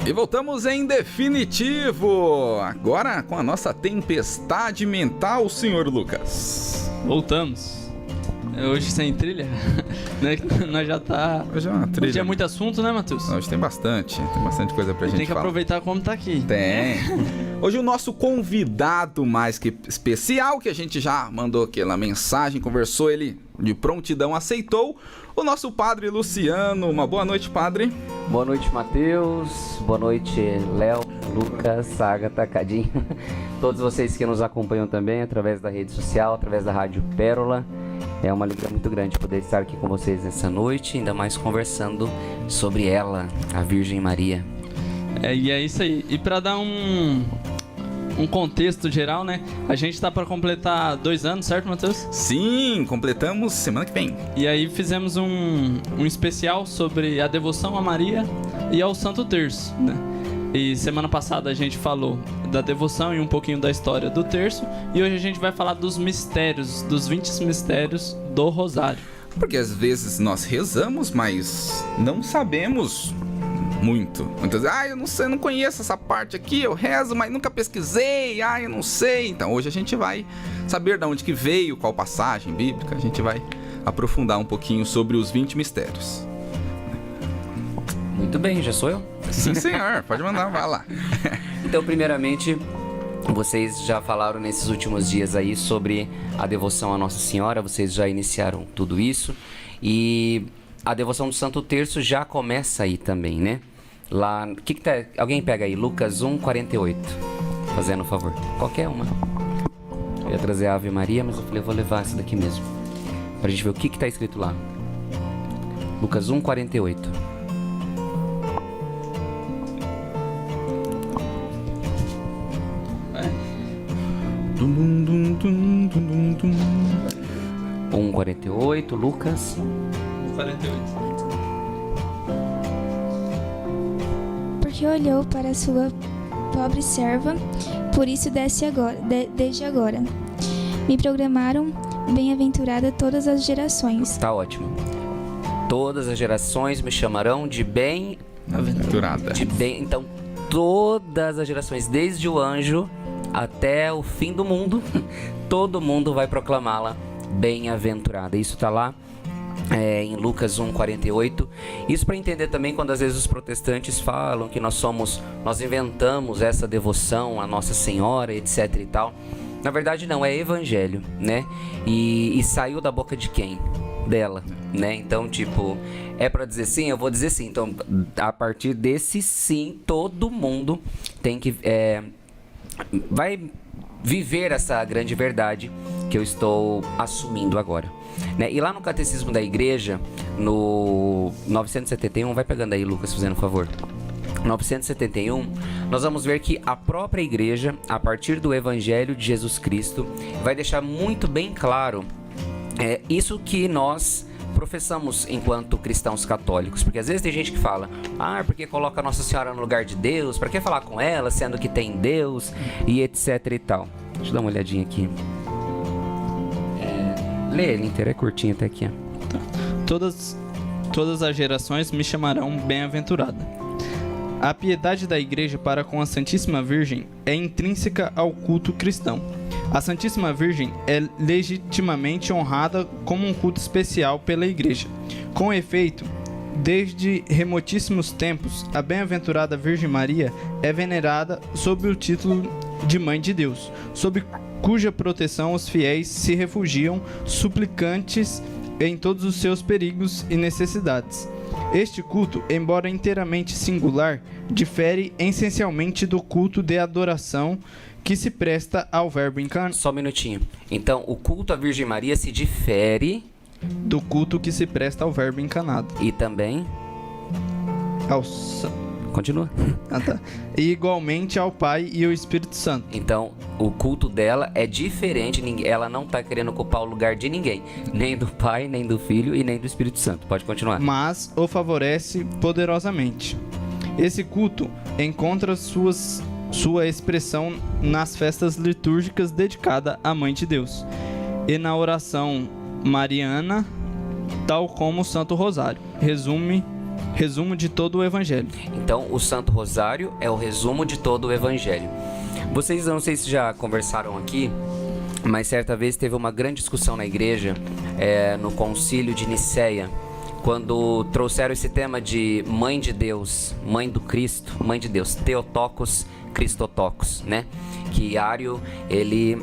E voltamos em definitivo, agora com a nossa tempestade mental, senhor Lucas. Voltamos. Hoje sem trilha, nós já tá... Hoje é uma trilha. Hoje é muito assunto, né, Matheus? Hoje tem bastante coisa pra gente falar. Tem que aproveitar como tá aqui. Tem. Hoje o nosso convidado mais que especial, que a gente já mandou aquela mensagem, conversou, ele de prontidão aceitou, o nosso padre Luciano. Uma boa noite, padre. Boa noite, Matheus. Boa noite, Léo, Lucas, Agatha, Cadinho. Todos vocês que nos acompanham também através da rede social, através da Rádio Pérola. É uma alegria muito grande poder estar aqui com vocês nessa noite, ainda mais conversando sobre ela, a Virgem Maria. E é isso aí. E para dar um contexto geral, né? A gente tá para completar 2 anos, certo, Matheus? Sim, completamos semana que vem. E aí fizemos um especial sobre a devoção a Maria e ao Santo Terço, né? E semana passada a gente falou da devoção e um pouquinho da história do terço. E hoje a gente vai falar dos mistérios, dos 20 mistérios do Rosário. Porque às vezes nós rezamos, mas não sabemos muito. Muitas vezes, eu não sei, eu não conheço essa parte aqui, eu rezo, mas nunca pesquisei, eu não sei. Então hoje a gente vai saber de onde que veio, qual passagem bíblica, a gente vai aprofundar um pouquinho sobre os 20 mistérios. Muito bem, já sou eu? Sim, senhor, pode mandar, vai lá. Então, primeiramente, vocês já falaram nesses últimos dias aí sobre a devoção à Nossa Senhora, vocês já iniciaram tudo isso. E a devoção do Santo Terço já começa aí também, né? Lá, alguém pega aí, Lucas 1:48, fazendo um favor. Qualquer uma. Eu ia trazer a Ave Maria, mas eu falei, eu vou levar essa daqui mesmo. Pra gente ver o que tá escrito lá. Lucas 1:48. 1:48, Lucas 48. Porque olhou para a sua pobre serva, por isso desce agora, desde agora. Me programaram bem-aventurada todas as gerações. Tá ótimo. Todas as gerações me chamarão de bem-aventurada. Então, todas as gerações, desde o anjo até o fim do mundo, todo mundo vai proclamá-la bem-aventurada. Isso está lá em Lucas 1:48. Isso para entender também quando às vezes os protestantes falam que nós inventamos essa devoção à Nossa Senhora, etc e tal. Na verdade não, é evangelho, né? E saiu da boca de quem? Dela, né? Então, tipo, é para dizer sim, eu vou dizer sim. Então, a partir desse sim, todo mundo tem que vai viver essa grande verdade que eu estou assumindo agora, né? E lá no Catecismo da Igreja, no 971, vai pegando aí, Lucas, fazendo um favor. 971, nós vamos ver que a própria Igreja, a partir do Evangelho de Jesus Cristo, vai deixar muito bem claro isso que nós professamos enquanto cristãos católicos, porque às vezes tem gente que fala, porque coloca Nossa Senhora no lugar de Deus, para que falar com ela, sendo que tem Deus, e etc e tal. Deixa eu dar uma olhadinha aqui. Lê ele inteiro, é curtinho até aqui. Todas as gerações me chamarão bem-aventurada. A piedade da Igreja para com a Santíssima Virgem é intrínseca ao culto cristão. A Santíssima Virgem é legitimamente honrada como um culto especial pela Igreja. Com efeito, desde remotíssimos tempos, a bem-aventurada Virgem Maria é venerada sob o título de Mãe de Deus, sob cuja proteção os fiéis se refugiam suplicantes em todos os seus perigos e necessidades. Este culto, embora inteiramente singular, difere essencialmente do culto de adoração que se presta ao Verbo encarnado. Só um minutinho. Então, o culto à Virgem Maria se difere do culto que se presta ao Verbo encarnado. E também Continua. Tá. E igualmente ao Pai e ao Espírito Santo. Então, o culto dela é diferente. Ela não está querendo ocupar o lugar de ninguém. Nem do Pai, nem do Filho e nem do Espírito Santo. Pode continuar. Mas o favorece poderosamente. Esse culto encontra sua expressão nas festas litúrgicas dedicadas à Mãe de Deus e na oração mariana, tal como o Santo Rosário. Resume Resumo de todo o Evangelho. Então, o Santo Rosário é o resumo de todo o Evangelho. Vocês, não sei se já conversaram aqui, mas certa vez teve uma grande discussão na igreja, no Concílio de Nicéia, quando trouxeram esse tema de Mãe de Deus, Mãe do Cristo, Mãe de Deus, Theotokos, Christotokos, né? Que Ário, ele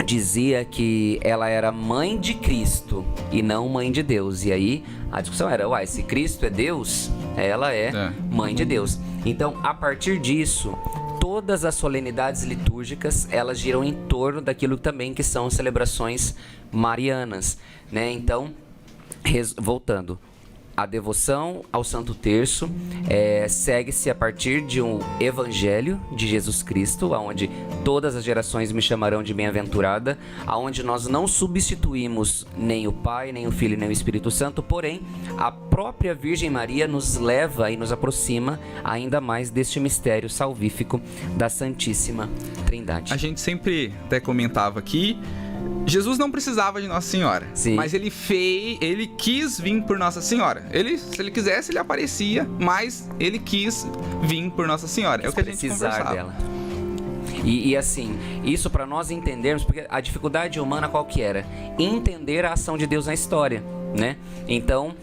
dizia que ela era mãe de Cristo e não mãe de Deus. E aí a discussão era, se Cristo é Deus, ela é mãe de Deus. Então, a partir disso, todas as solenidades litúrgicas, elas giram em torno daquilo também que são celebrações marianas, né? Então, voltando, a devoção ao Santo Terço segue-se a partir de um Evangelho de Jesus Cristo, onde todas as gerações me chamarão de bem-aventurada, onde nós não substituímos nem o Pai, nem o Filho, nem o Espírito Santo, porém, a própria Virgem Maria nos leva e nos aproxima ainda mais deste mistério salvífico da Santíssima Trindade. A gente sempre até comentava aqui, Jesus não precisava de Nossa Senhora, Sim. Mas ele quis vir por Nossa Senhora. Se ele quisesse, ele aparecia, mas ele quis vir por Nossa Senhora. É o que a gente conversava. Dela. E assim, isso para nós entendermos, porque a dificuldade humana qual que era? Entender a ação de Deus na história, né? Então,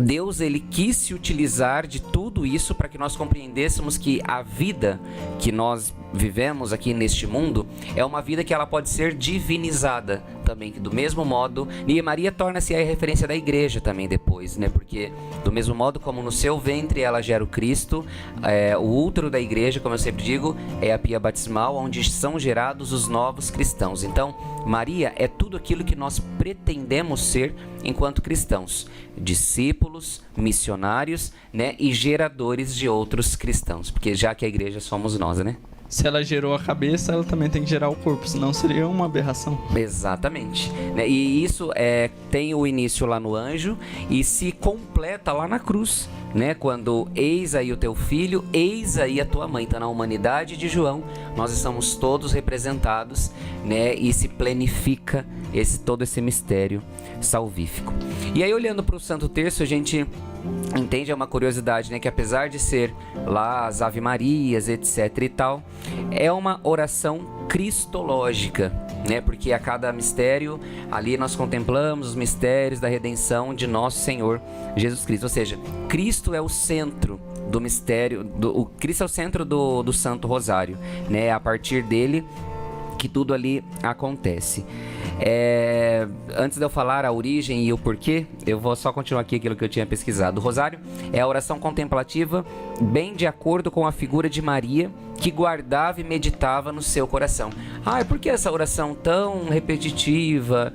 Deus, ele quis se utilizar de tudo isso para que nós compreendêssemos que a vida que nós vivemos aqui neste mundo é uma vida que ela pode ser divinizada também, que do mesmo modo, e Maria torna-se a referência da igreja também depois, né? Porque do mesmo modo como no seu ventre ela gera o Cristo, o útero da igreja, como eu sempre digo, é a pia batismal, onde são gerados os novos cristãos. Então, Maria é tudo aquilo que nós pretendemos ser enquanto cristãos, discípulos, missionários, né? E geradores de outros cristãos, porque já que a igreja somos nós, né? Se ela gerou a cabeça, ela também tem que gerar o corpo, senão seria uma aberração. Exatamente. E isso tem o início lá no anjo e se completa lá na cruz, né? Quando eis aí o teu filho, eis aí a tua mãe. Então, na humanidade de João, nós estamos todos representados, né? E se planifica todo esse mistério salvífico. E aí, olhando para o Santo Terço, a gente entende, é uma curiosidade, né, que apesar de ser lá as Ave Marias, etc e tal, é uma oração cristológica, né, porque a cada mistério ali nós contemplamos os mistérios da redenção de nosso Senhor Jesus Cristo, ou seja, Cristo é o centro do mistério, o Cristo é o centro do Santo Rosário, né, a partir dele que tudo ali acontece. Antes de eu falar a origem e o porquê, eu vou só continuar aqui aquilo que eu tinha pesquisado. O Rosário é a oração contemplativa bem de acordo com a figura de Maria que guardava e meditava no seu coração. Por que essa oração tão repetitiva?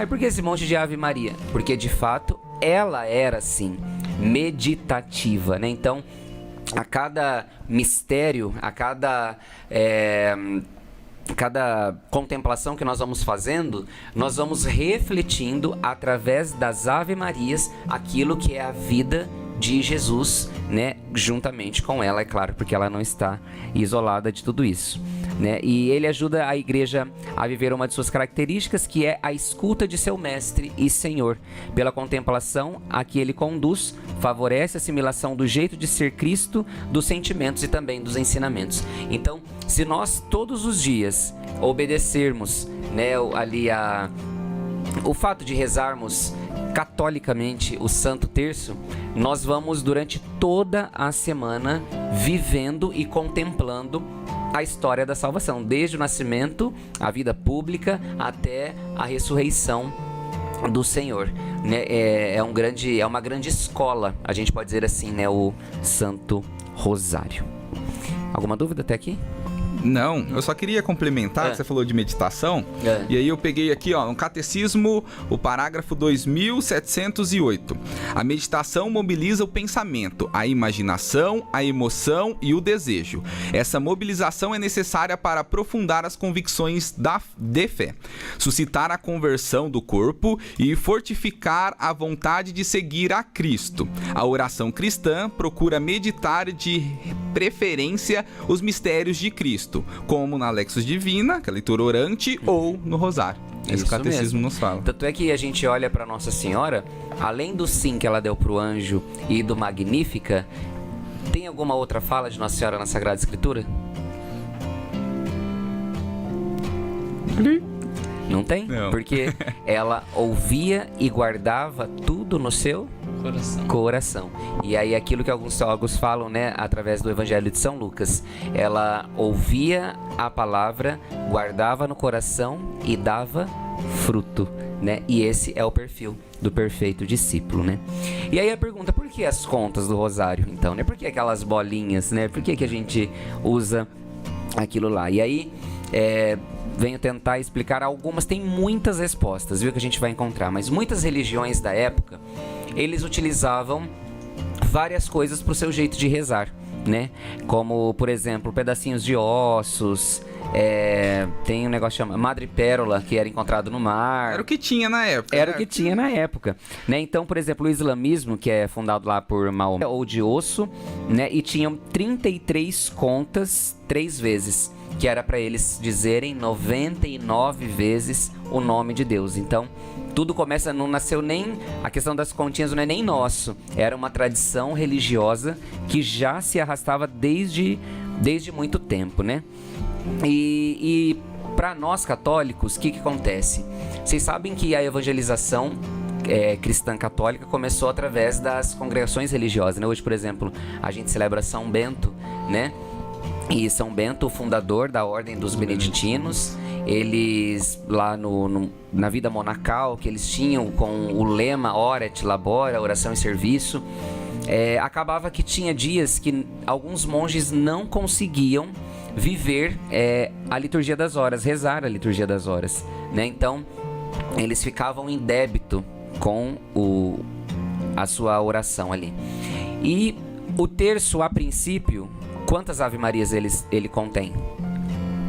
Por que esse monte de Ave Maria? Porque de fato ela era assim, meditativa, né? Então, a cada mistério, a cada contemplação que nós vamos fazendo, nós vamos refletindo através das Ave Marias aquilo que é a vida de Jesus, né? Juntamente com ela, é claro, porque ela não está isolada de tudo isso, né? E ele ajuda a igreja a viver uma de suas características, que é a escuta de seu mestre e senhor. Pela contemplação a que ele conduz, favorece a assimilação do jeito de ser Cristo, dos sentimentos e também dos ensinamentos. Então, se nós todos os dias obedecermos, né, o fato de rezarmos catolicamente o Santo Terço, nós vamos durante toda a semana vivendo e contemplando a história da salvação, desde o nascimento, a vida pública, até a ressurreição do Senhor, né? É uma grande escola, a gente pode dizer assim, né, o Santo Rosário. Alguma dúvida até aqui? Não, eu só queria complementar, que você falou de meditação, e aí eu peguei aqui, no Catecismo, o parágrafo 2708. A meditação mobiliza o pensamento, a imaginação, a emoção e o desejo. Essa mobilização é necessária para aprofundar as convicções de fé, suscitar a conversão do corpo e fortificar a vontade de seguir a Cristo. A oração cristã procura meditar de preferência os mistérios de Cristo, como na Lexos Divina, que é a leitura orante, ou no Rosário. É isso que o catecismo nos fala. Tanto é que a gente olha para Nossa Senhora, além do sim que ela deu pro anjo e do Magnífica, tem alguma outra fala de Nossa Senhora na Sagrada Escritura? Não tem? Não. Porque ela ouvia e guardava tudo no seu coração. E aí aquilo que alguns teólogos falam, né, através do Evangelho de São Lucas, ela ouvia a palavra, guardava no coração e dava fruto, né? E esse é o perfil do perfeito discípulo, né? E aí a pergunta, por que as contas do rosário, então, né? Por que aquelas bolinhas, né? Por que a gente usa aquilo lá? E aí, venho tentar explicar algumas, tem muitas respostas, viu, que a gente vai encontrar, mas muitas religiões da época, eles utilizavam várias coisas para o seu jeito de rezar, né? Como, por exemplo, pedacinhos de ossos, tem um negócio chamado madrepérola, que era encontrado no mar. Era o que tinha na época. Era o que tinha na época, né? Então, por exemplo, o islamismo, que é fundado lá por Maomé, ou de osso, né? E tinham 33 contas 3 vezes, que era para eles dizerem 99 vezes o nome de Deus. Então, tudo começa, não nasceu nem, a questão das continhas não é nem nosso, era uma tradição religiosa que já se arrastava desde muito tempo, né? E para nós católicos, o que acontece? Vocês sabem que a evangelização cristã católica começou através das congregações religiosas, né? Hoje, por exemplo, a gente celebra São Bento, né? E São Bento, o fundador da Ordem dos Beneditinos, eles lá na vida monacal que eles tinham com o lema Ora et Labora, oração e serviço, acabava que tinha dias que alguns monges não conseguiam viver a liturgia das horas, rezar a liturgia das horas, né? Então, eles ficavam em débito com a sua oração ali. E o terço, a princípio, quantas Ave Marias ele contém?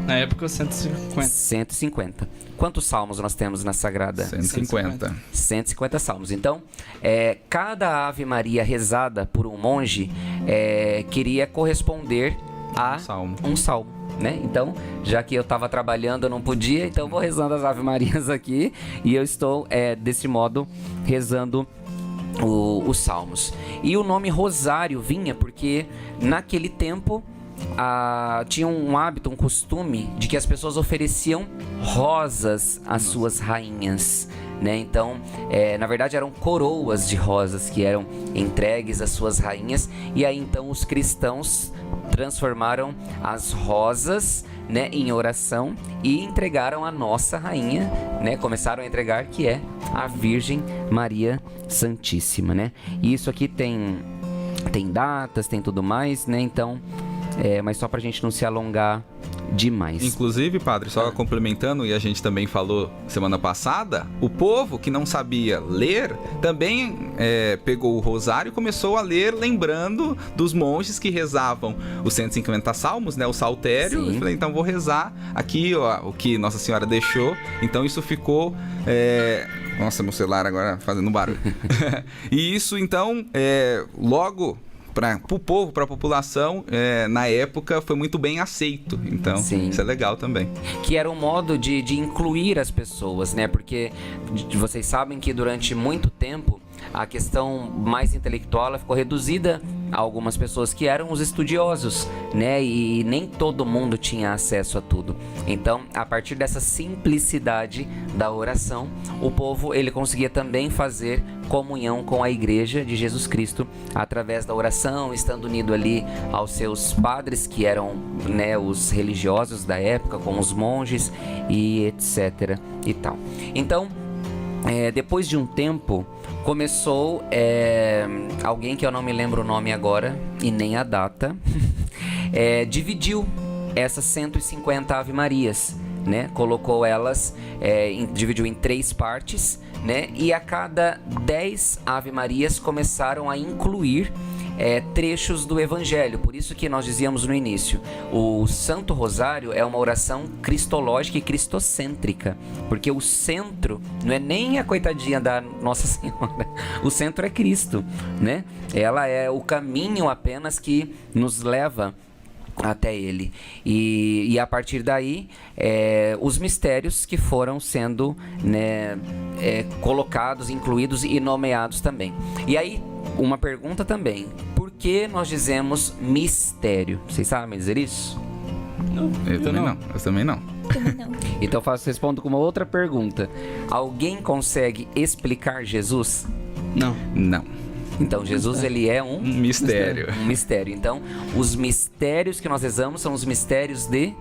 Na época, 150. 150. Quantos salmos nós temos na Sagrada? 150. 150 salmos. Então, cada Ave Maria rezada por um monge queria corresponder a um salmo, né? Então, já que eu estava trabalhando, eu não podia, então eu vou rezando as Ave Marias aqui e eu estou, desse modo, rezando os salmos. E o nome rosário vinha porque naquele tempo tinha um hábito, um costume de que as pessoas ofereciam rosas às suas rainhas, né? Então, na verdade eram coroas de rosas que eram entregues às suas rainhas, e aí então os cristãos transformaram as rosas, né, em oração e entregaram a nossa rainha, né? Começaram a entregar, que é a Virgem Maria Santíssima, né? E isso aqui tem datas, tem tudo mais, né? Então, mas só pra gente não se alongar demais. Inclusive, padre, só complementando, e a gente também falou semana passada, o povo que não sabia ler também pegou o rosário e começou a ler, lembrando dos monges que rezavam os 150 salmos, né, o saltério. Sim. Eu falei, então vou rezar aqui ó, o que Nossa Senhora deixou. Então isso ficou... Nossa, meu celular agora fazendo barulho. E isso, então, logo... para o povo, para a população, na época foi muito bem aceito. Então, Sim. Isso é legal também. Que era um modo de incluir as pessoas, né? Porque vocês sabem que durante muito tempo a questão mais intelectual ela ficou reduzida a algumas pessoas que eram os estudiosos, né? E nem todo mundo tinha acesso a tudo. Então, a partir dessa simplicidade da oração, o povo ele conseguia também fazer comunhão com a Igreja de Jesus Cristo através da oração, estando unido ali aos seus padres, que eram, né, os religiosos da época, com os monges e etc e tal. Então, depois de um tempo, começou alguém que eu não me lembro o nome agora e nem a data, dividiu essas 150 Ave Marias, né? Colocou elas, dividiu em 3 partes, né? E a cada 10 Ave Marias começaram a incluir trechos do Evangelho. Por isso que nós dizíamos no início, o Santo Rosário é uma oração cristológica e cristocêntrica, porque o centro não é nem a coitadinha da Nossa Senhora, o centro é Cristo, né? Ela é o caminho apenas que nos leva até ele. E a partir daí, os mistérios que foram sendo, né, colocados, incluídos e nomeados também. E aí, uma pergunta também: por que nós dizemos mistério? Vocês sabem dizer isso? Não, Eu também não. Eu também não. Também não. Então respondo com uma outra pergunta: alguém consegue explicar Jesus? Não. Não. Então Jesus, ele é um Mistério. mistério. Então, os mistérios que nós rezamos são os mistérios de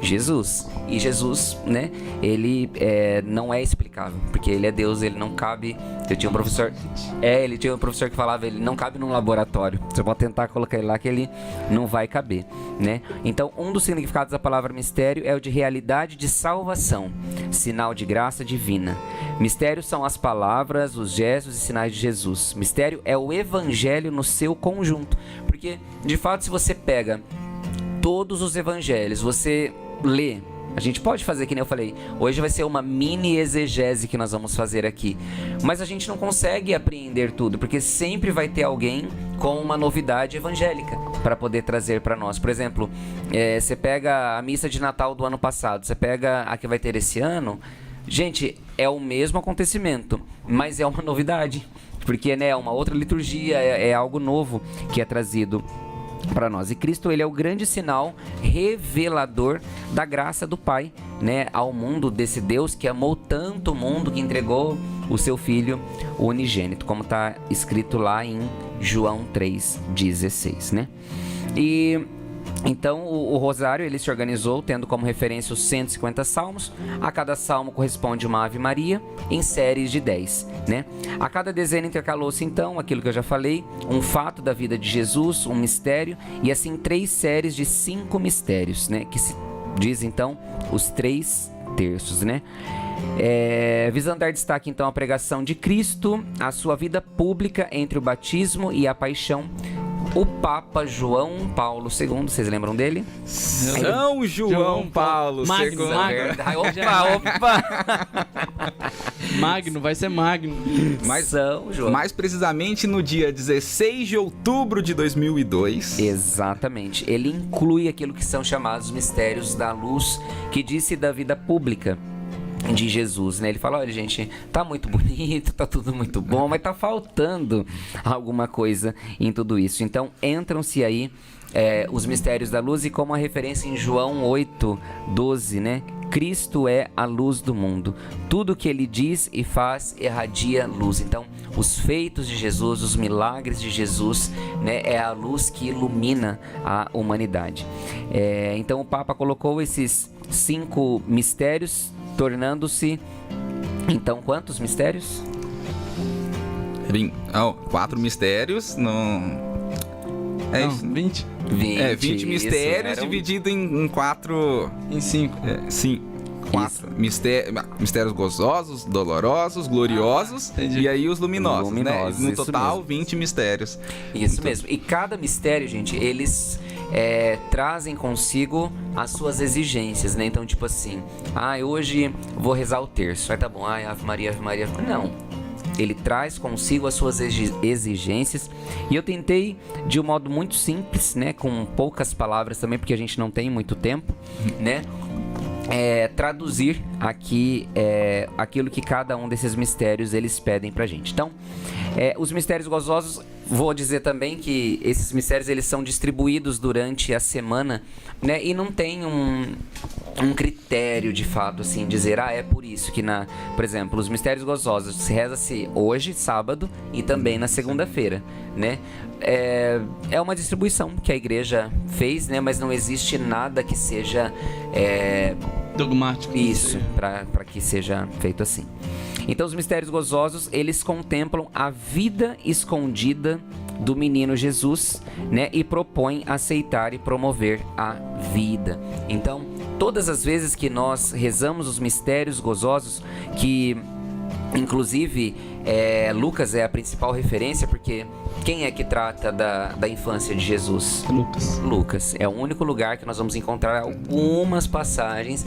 Jesus. E Jesus, né, ele não é explicável, porque ele é Deus, ele não cabe. Eu tinha um professor, ele tinha um professor que falava, ele não cabe num laboratório. Você pode tentar colocar ele lá que ele não vai caber, né? Então, um dos significados da palavra mistério é o de realidade de salvação, sinal de graça divina. Mistérios são as palavras, os gestos e sinais de Jesus. Mistério é o evangelho no seu conjunto, porque de fato, se você pega todos os evangelhos, você lê. A gente pode fazer, que nem eu falei, hoje vai ser uma mini exegese que nós vamos fazer aqui, mas a gente não consegue apreender tudo, porque sempre vai ter alguém com uma novidade evangélica para poder trazer para nós. Por exemplo, você pega a missa de Natal do ano passado, você pega a que vai ter esse ano, gente, é o mesmo acontecimento, mas é uma novidade, porque, né, é uma outra liturgia, é algo novo que é trazido para nós. E Cristo, ele é o grande sinal revelador da graça do Pai, né, ao mundo, desse Deus que amou tanto o mundo que entregou o seu Filho unigênito, como está escrito lá em João 3,16, né? E então o rosário, ele se organizou tendo como referência os 150 salmos. A cada salmo corresponde uma Ave Maria em séries de 10, né? A cada dezena intercalou-se então aquilo que eu já falei, um fato da vida de Jesus, um mistério, e assim 3 séries de 5 mistérios, né? Que se diz então os 3 terços, né? Visando dar destaque então à pregação de Cristo, a sua vida pública entre o batismo e a paixão, o Papa João Paulo II, vocês lembram dele? São João Paulo Magno, II. Magno. Opa! Magno, vai ser Magno. Mas, São João. mais precisamente no dia 16 de outubro de 2002. Exatamente. Ele inclui aquilo que são chamados mistérios da luz, que disse da vida pública de Jesus, né? Ele fala, olha, gente, tá muito bonito, tá tudo muito bom, mas tá faltando alguma coisa em tudo isso. Então, entram-se aí os mistérios da luz, e como a referência em João 8:12, né? Cristo é a luz do mundo. Tudo que ele diz e faz irradia luz. Então, os feitos de Jesus, os milagres de Jesus, né, é a luz que ilumina a humanidade. Então, o Papa colocou esses 5 mistérios, tornando-se, então, quantos mistérios? 4 mistérios. Não, 20. 20 mistérios dividido em 4. Em 5. Sim. 4 mistérios gozosos, dolorosos, gloriosos, entendi. E aí os luminosos, né? No isso total, mesmo. 20 mistérios. Isso Então, mesmo. E cada mistério, gente, eles trazem consigo as suas exigências, né? Então, tipo assim, hoje vou rezar o terço. Aí tá bom, Ave Maria, Ave Maria. Não. Ele traz consigo as suas exigências. E eu tentei, de um modo muito simples, né? Com poucas palavras também, porque a gente não tem muito tempo, né? Traduzir aqui aquilo que cada um desses mistérios eles pedem pra gente. Então, os mistérios gozosos, vou dizer também que esses mistérios eles são distribuídos durante a semana, né? E não tem um critério de fato, assim, dizer, é por isso que por exemplo, os mistérios gozosos se reza-se hoje, sábado, e também na segunda-feira, né? É uma distribuição que a igreja fez, né? Mas não existe nada que seja Dogmático. isso, para que seja feito assim. Então, os mistérios gozosos, eles contemplam a vida escondida do menino Jesus, né? E propõem aceitar e promover a vida. Então, todas as vezes que nós rezamos os mistérios gozosos, que inclusive Lucas é a principal referência, porque quem é que trata da infância de Jesus? Lucas. É o único lugar que nós vamos encontrar algumas passagens,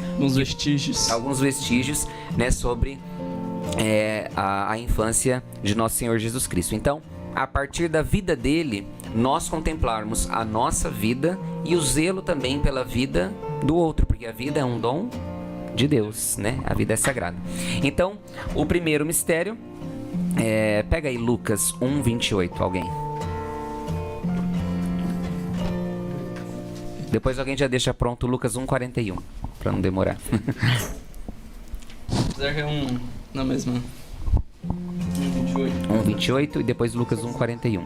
alguns vestígios, né, sobre a infância de nosso Senhor Jesus Cristo. Então, a partir da vida dele, nós contemplarmos a nossa vida e o zelo também pela vida do outro, porque a vida é um dom de Deus, né? A vida é sagrada. Então, o primeiro mistério pega aí Lucas 1:28, alguém. Depois alguém já deixa pronto Lucas 1:41, para não demorar. Apesar que é na mesma. 1:28. 1:28 e depois Lucas 1:41.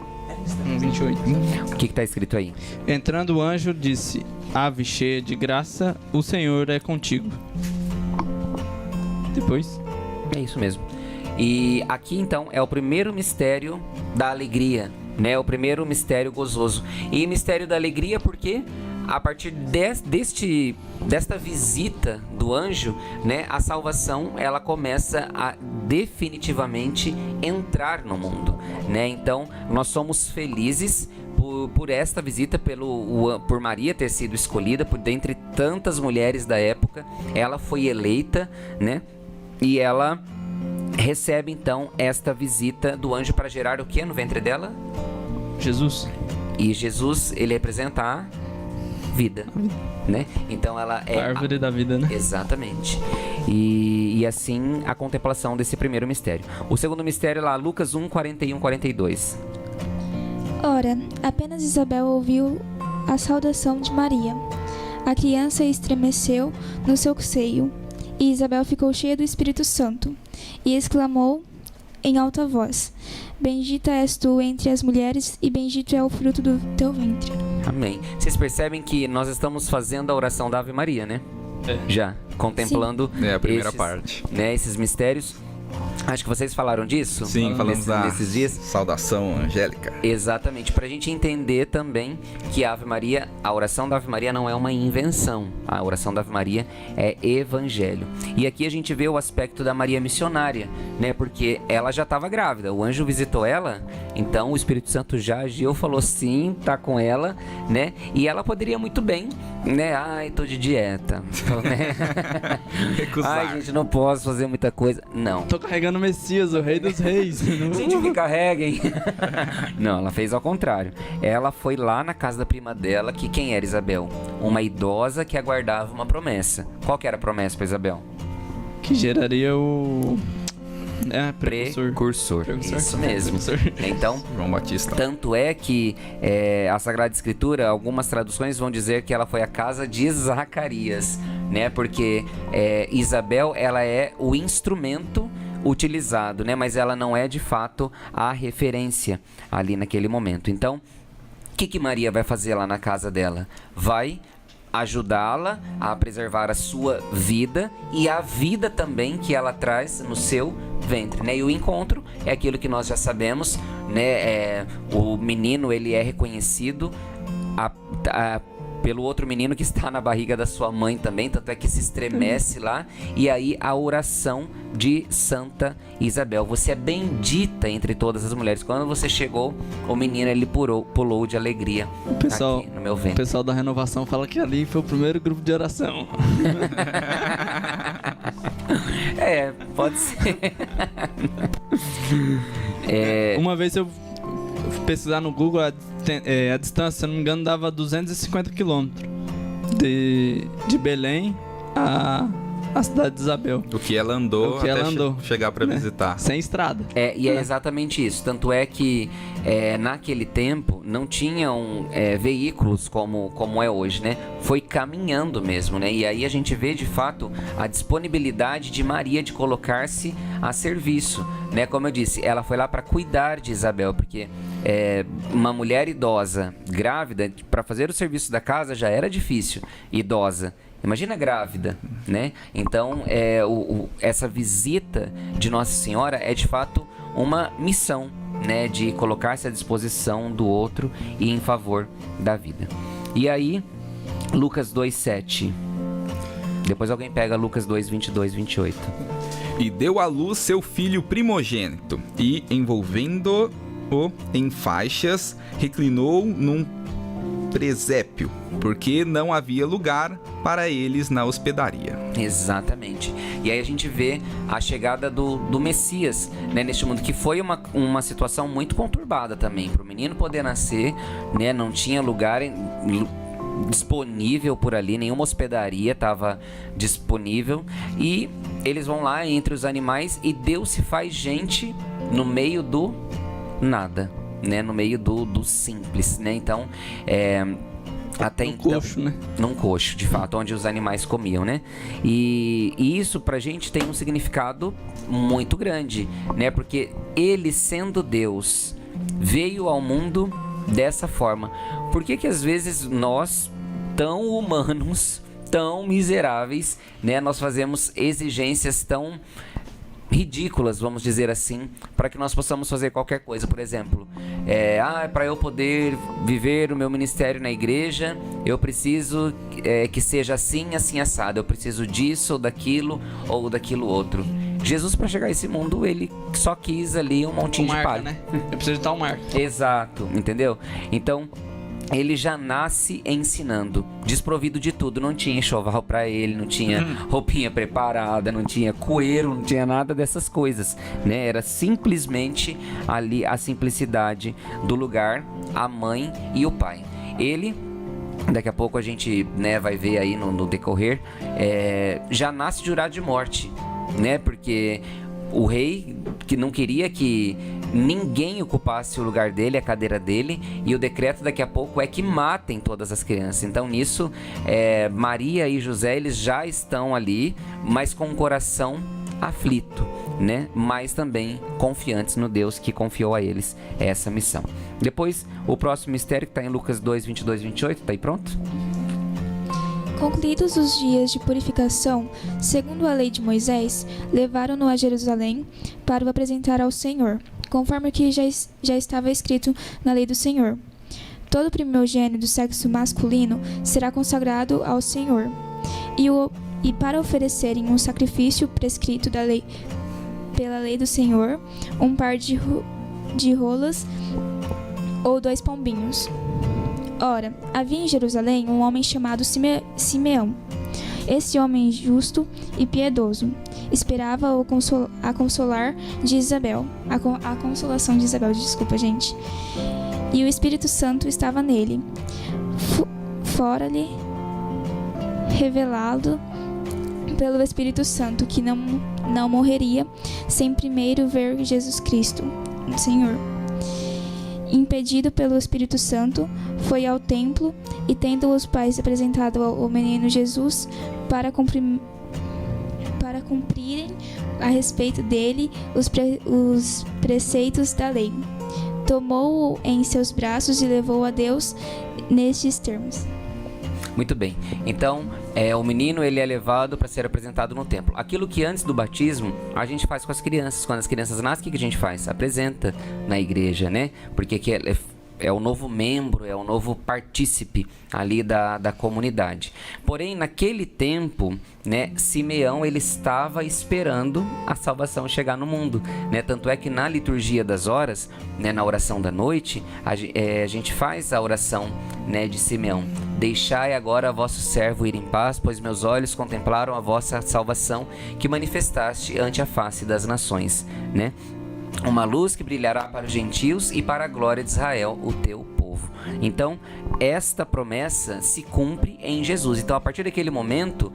1:28. O que está escrito aí? Entrando o anjo, disse: Ave cheia de graça, o Senhor é contigo. Depois? É isso mesmo. E aqui então é o primeiro mistério da alegria, né? O primeiro mistério gozoso. E mistério da alegria porque a partir desta visita do anjo, né, a salvação ela começa a definitivamente entrar no mundo, né? Então nós somos felizes por esta visita, por Maria ter sido escolhida por dentre tantas mulheres da época. Ela foi eleita, né? E ela recebe então esta visita do anjo para gerar o que no ventre dela? Jesus. E Jesus, ele representa a vida, né? Então ela é A árvore da vida, né? Exatamente. E assim a contemplação desse primeiro mistério. O segundo mistério lá, Lucas 1:41-42. Ora, apenas Isabel ouviu a saudação de Maria. A criança estremeceu no seu seio, e Isabel ficou cheia do Espírito Santo, e exclamou em alta voz: Bendita és tu entre as mulheres, e bendito é o fruto do teu ventre. Amém. Vocês percebem que nós estamos fazendo a oração da Ave Maria, né? Já, contemplando a primeira parte. Né, esses mistérios. Acho que vocês falaram disso. Sim, falamos nesses dias. Saudação angélica. Exatamente, para a gente entender também que a Ave Maria, a oração da Ave Maria não é uma invenção. A oração da Ave Maria é evangelho. E aqui a gente vê o aspecto da Maria missionária, né? Porque ela já estava grávida, o anjo visitou ela, então o Espírito Santo já agiu, falou sim, tá com ela, né? E ela poderia muito bem, né? Ai, tô de dieta. Recusar. Ai, gente, não posso fazer muita coisa. Não. Tô carregando o Messias, o Rei dos Reis. Gente, me carreguem. Não, ela fez ao contrário. Ela foi lá na casa da prima dela, que quem era Isabel? Uma idosa que aguardava uma promessa. Qual que era a promessa para Isabel? Que geraria o... Precursor. Isso mesmo. Então, João Batista. tanto é que a Sagrada Escritura, algumas traduções vão dizer que ela foi a casa de Zacarias, né? Porque Isabel, ela é o instrumento utilizado, né? Mas ela não é de fato a referência ali naquele momento. Então, o que Maria vai fazer lá na casa dela? Vai ajudá-la a preservar a sua vida e a vida também que ela traz no seu ventre, né? E o encontro é aquilo que nós já sabemos, né? O menino, ele é reconhecido pelo outro menino que está na barriga da sua mãe também, tanto é que se estremece lá. E aí a oração de Santa Isabel: você é bendita entre todas as mulheres. Quando você chegou, o menino, ele pulou de alegria aqui no meu O ventre. pessoal da renovação fala que ali foi o primeiro grupo de oração. Pode ser. Uma vez eu fui pesquisar no Google, a distância, se não me engano, dava 250 quilômetros de Belém a cidade de Isabel. O que ela andou até chegar para visitar. Sem estrada. E é exatamente isso. Tanto é que naquele tempo não tinham veículos como é hoje, né? Foi caminhando mesmo, né? E aí a gente vê de fato a disponibilidade de Maria de colocar-se a serviço, né? Como eu disse, ela foi lá para cuidar de Isabel, porque uma mulher idosa, grávida, para fazer o serviço da casa já era difícil, idosa. Imagina grávida, né? Então, essa visita de Nossa Senhora é de fato uma missão, né? De colocar-se à disposição do outro e em favor da vida. E aí, Lucas 2:7. Depois alguém pega Lucas 2:22-28. E deu à luz seu filho primogênito, e envolvendo-o em faixas, reclinou num presépio, porque não havia lugar para eles na hospedaria. Exatamente. E aí a gente vê a chegada do Messias, né, neste mundo, que foi uma situação muito conturbada também. Para o menino poder nascer, né, não tinha lugar disponível por ali, nenhuma hospedaria estava disponível, e eles vão lá entre os animais e Deus se faz gente no meio do nada, né? No meio do simples, né? Então, até então, coxo, né? Num coxo, de fato, onde os animais comiam, né? E isso pra gente tem um significado muito grande, né? Porque ele, sendo Deus, veio ao mundo dessa forma. Por que às vezes nós, tão humanos, tão miseráveis, né? Nós fazemos exigências tão ridículas, vamos dizer assim, para que nós possamos fazer qualquer coisa. Por exemplo, para eu poder viver o meu ministério na igreja, eu preciso que seja assim, assim, assado. Eu preciso disso, ou daquilo outro. Jesus, para chegar a esse mundo, ele só quis ali um montinho de palha, né? Eu preciso de tal marca. Exato, entendeu? Então, ele já nasce ensinando, desprovido de tudo. Não tinha enxoval pra ele, não tinha roupinha preparada, não tinha coeiro, não tinha nada dessas coisas, né? Era simplesmente ali a simplicidade do lugar, a mãe e o pai. Ele, daqui a pouco a gente, né, vai ver aí no decorrer, já nasce jurado de morte, né? Porque o rei que não queria que ninguém ocupasse o lugar dele, a cadeira dele, e o decreto daqui a pouco é que matem todas as crianças. Então nisso, Maria e José, eles já estão ali, mas com o coração aflito, né? Mas também confiantes no Deus que confiou a eles essa missão. Depois, o próximo mistério que está em Lucas 2, 22, 28, tá aí pronto? Concluídos os dias de purificação, segundo a lei de Moisés, levaram-no a Jerusalém para o apresentar ao Senhor, conforme o que já estava escrito na lei do Senhor. Todo primogênito do sexo masculino será consagrado ao Senhor, e para oferecerem um sacrifício prescrito pela lei do Senhor, um par de rolas ou 2 pombinhos. Ora, havia em Jerusalém um homem chamado Simeão. Esse homem justo e piedoso esperava a consolação de Isabel. Desculpa, gente. E o Espírito Santo estava nele. Fora-lhe revelado pelo Espírito Santo que não morreria sem primeiro ver Jesus Cristo, Senhor. Impedido pelo Espírito Santo, foi ao templo e, tendo os pais apresentado ao menino Jesus para cumprirem a respeito dele os preceitos da lei, tomou-o em seus braços e levou a Deus nestes termos. Muito bem. Então, o menino, ele é levado para ser apresentado no templo. Aquilo que antes do batismo a gente faz com as crianças. Quando as crianças nascem, o que a gente faz? Apresenta na igreja, né? Porque aqui é o novo membro, é o novo partícipe ali da comunidade. Porém, naquele tempo, né, Simeão, ele estava esperando a salvação chegar no mundo, né? Tanto é que na liturgia das horas, né, na oração da noite, a gente faz a oração, né, de Simeão. Deixai agora vosso servo ir em paz, pois meus olhos contemplaram a vossa salvação, que manifestaste ante a face das nações, né? Uma luz que brilhará para os gentios e para a glória de Israel, o teu povo. Então, esta promessa se cumpre em Jesus. Então, a partir daquele momento,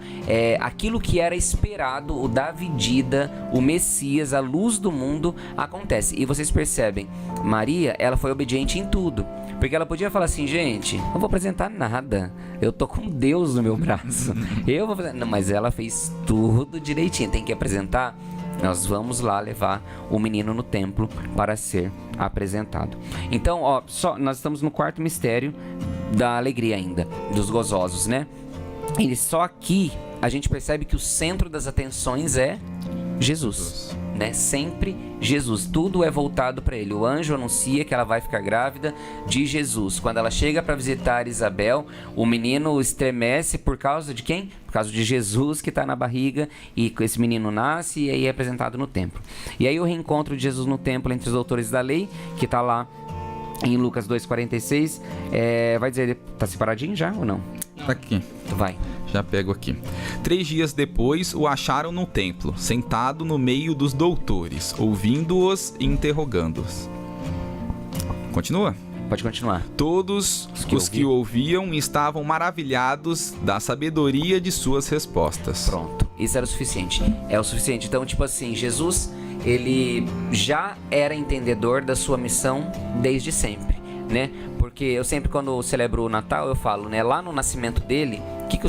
aquilo que era esperado, o da vidida, o Messias, a luz do mundo, acontece. E vocês percebem, Maria, ela foi obediente em tudo. Porque ela podia falar assim, gente, não vou apresentar nada. Eu tô com Deus no meu braço. Eu vou fazer... Não, mas ela fez tudo direitinho. Tem que apresentar. Nós vamos lá levar o menino no templo para ser apresentado. Então, nós estamos no quarto mistério da alegria ainda, dos gozosos, né? E só aqui a gente percebe que o centro das atenções é Jesus, né? Sempre Jesus, tudo é voltado para ele. O anjo anuncia que ela vai ficar grávida de Jesus. Quando ela chega para visitar Isabel, o menino estremece por causa de quem? Por causa de Jesus que está na barriga, e esse menino nasce e aí é apresentado no templo. E aí o reencontro de Jesus no templo entre os doutores da lei, que está lá em Lucas 2,46, vai dizer, tá separadinho já ou não? Tá aqui. Vai. Já pego aqui. 3 dias depois, o acharam no templo, sentado no meio dos doutores, ouvindo-os e interrogando-os. Continua? Pode continuar. Todos os que o ouviam estavam maravilhados da sabedoria de suas respostas. Pronto, isso era o suficiente. É o suficiente. Então, tipo assim, Jesus, ele já era entendedor da sua missão desde sempre, né? Porque eu sempre, quando celebro o Natal, eu falo, né? Lá no nascimento dele, o que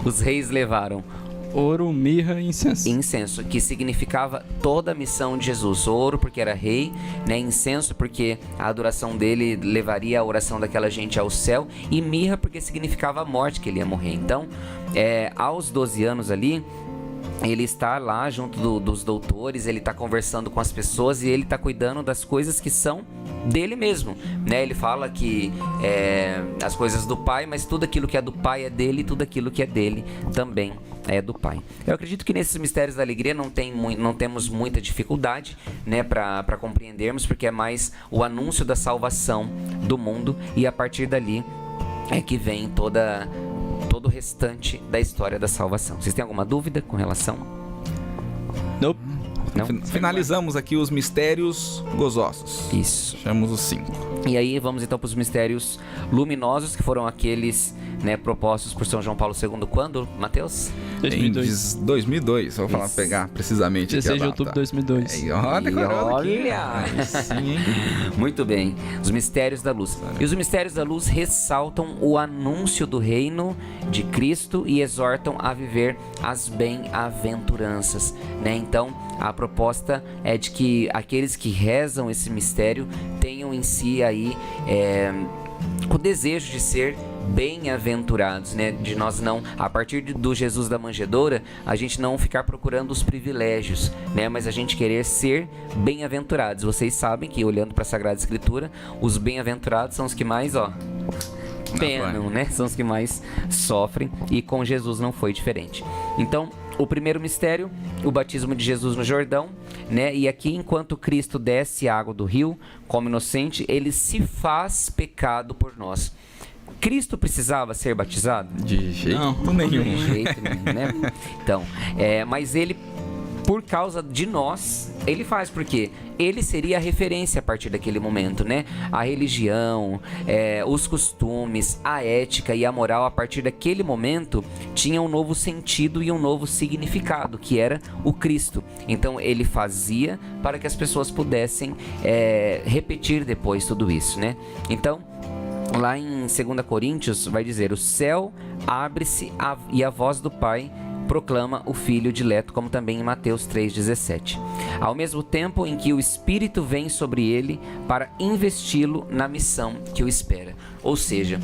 os reis levaram? Ouro, mirra e incenso. Incenso, que significava toda a missão de Jesus. Ouro porque era rei, né? Incenso porque a adoração dele levaria a oração daquela gente ao céu, e mirra porque significava a morte, que ele ia morrer. Então, aos 12 anos ali, ele está lá junto dos doutores, ele está conversando com as pessoas e ele está cuidando das coisas que são dele mesmo, né? Ele fala que as coisas do Pai, mas tudo aquilo que é do Pai é dele, e tudo aquilo que é dele também é do Pai. Eu acredito que nesses mistérios da alegria não temos muita dificuldade, né, para compreendermos, porque é mais o anúncio da salvação do mundo, e a partir dali é que vem todo o restante da história da salvação. Vocês têm alguma dúvida com relação? Nope. Não? Finalizamos aqui os mistérios gozosos. Isso. Chamamos os 5. E aí vamos então para os mistérios luminosos, que foram aqueles, né, propostos por São João Paulo II quando, Mateus? 2002. Em 2002, vou falar, pegar precisamente 16 aqui de a outubro de data. 2002. Aí, ó, decorando aqui. Olha! Aí sim, hein? Muito bem, os mistérios da luz. E os mistérios da luz ressaltam o anúncio do reino de Cristo e exortam a viver as bem-aventuranças, né? Então, a proposta é de que aqueles que rezam esse mistério tenham em si aí o desejo de ser bem-aventurados, né? De nós não, a partir do Jesus da manjedoura, a gente não ficar procurando os privilégios, né? Mas a gente querer ser bem-aventurados. Vocês sabem que, olhando para a Sagrada Escritura, os bem-aventurados são os que mais, penam, né? São os que mais sofrem, e com Jesus não foi diferente. Então, o primeiro mistério, o batismo de Jesus no Jordão, né? E aqui, enquanto Cristo desce a água do rio, como inocente, ele se faz pecado por nós. Cristo precisava ser batizado? De jeito Não. nenhum. De jeito nenhum, né? Então, mas ele, por causa de nós, ele faz, porque ele seria a referência a partir daquele momento, né? A religião, os costumes, a ética e a moral, a partir daquele momento, tinham um novo sentido e um novo significado, que era o Cristo. Então, ele fazia para que as pessoas pudessem repetir depois tudo isso, né? Então, lá em 2 Coríntios vai dizer: o céu abre-se e a voz do Pai proclama o Filho dileto, como também em Mateus 3,17. Ao mesmo tempo em que o Espírito vem sobre ele para investi-lo na missão que o espera. Ou seja,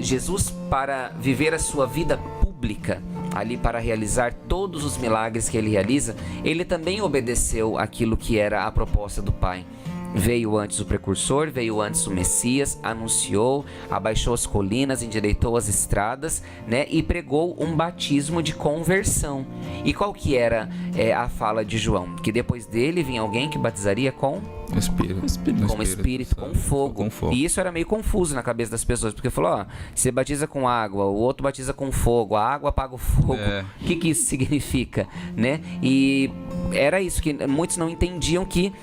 Jesus, para viver a sua vida pública, ali para realizar todos os milagres que ele realiza, ele também obedeceu aquilo que era a proposta do Pai. Veio antes o precursor, veio antes o Messias, anunciou, abaixou as colinas, endireitou as estradas, né? E pregou um batismo de conversão. E qual que era a fala de João? Que depois dele vinha alguém que batizaria com Espírito, com fogo. E isso era meio confuso na cabeça das pessoas, porque falou, você batiza com água, o outro batiza com fogo, a água apaga o fogo. O que isso significa, né? E era isso que muitos não entendiam, que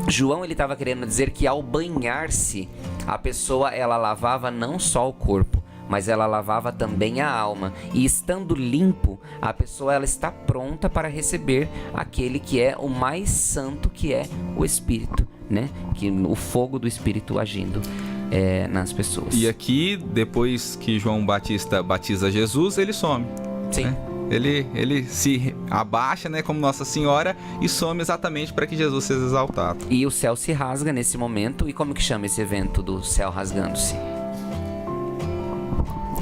João, ele estava querendo dizer que ao banhar-se, a pessoa, ela lavava não só o corpo, mas ela lavava também a alma. E estando limpo, a pessoa, ela está pronta para receber aquele que é o mais santo, que é o Espírito, né? Que o fogo do Espírito agindo nas pessoas. E aqui, depois que João Batista batiza Jesus, ele some. Sim. Né? Ele se abaixa, né, como Nossa Senhora, e some exatamente para que Jesus seja exaltado. E o céu se rasga nesse momento. E como que chama esse evento do céu rasgando-se?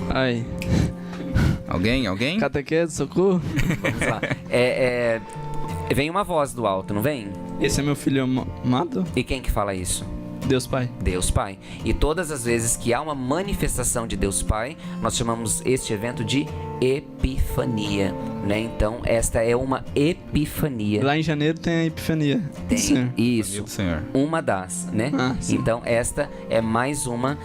Ai. Alguém? Catequese, socorro. Vamos lá. Vem uma voz do alto, não vem? Esse é meu filho amado? E quem que fala isso? Deus Pai. Deus Pai. E todas as vezes que há uma manifestação de Deus Pai, nós chamamos este evento de Epifania, né? Então, esta é uma epifania. Lá em janeiro tem a Epifania. Tem, Sim. isso. Senhor. Uma das, né? Então, esta é mais uma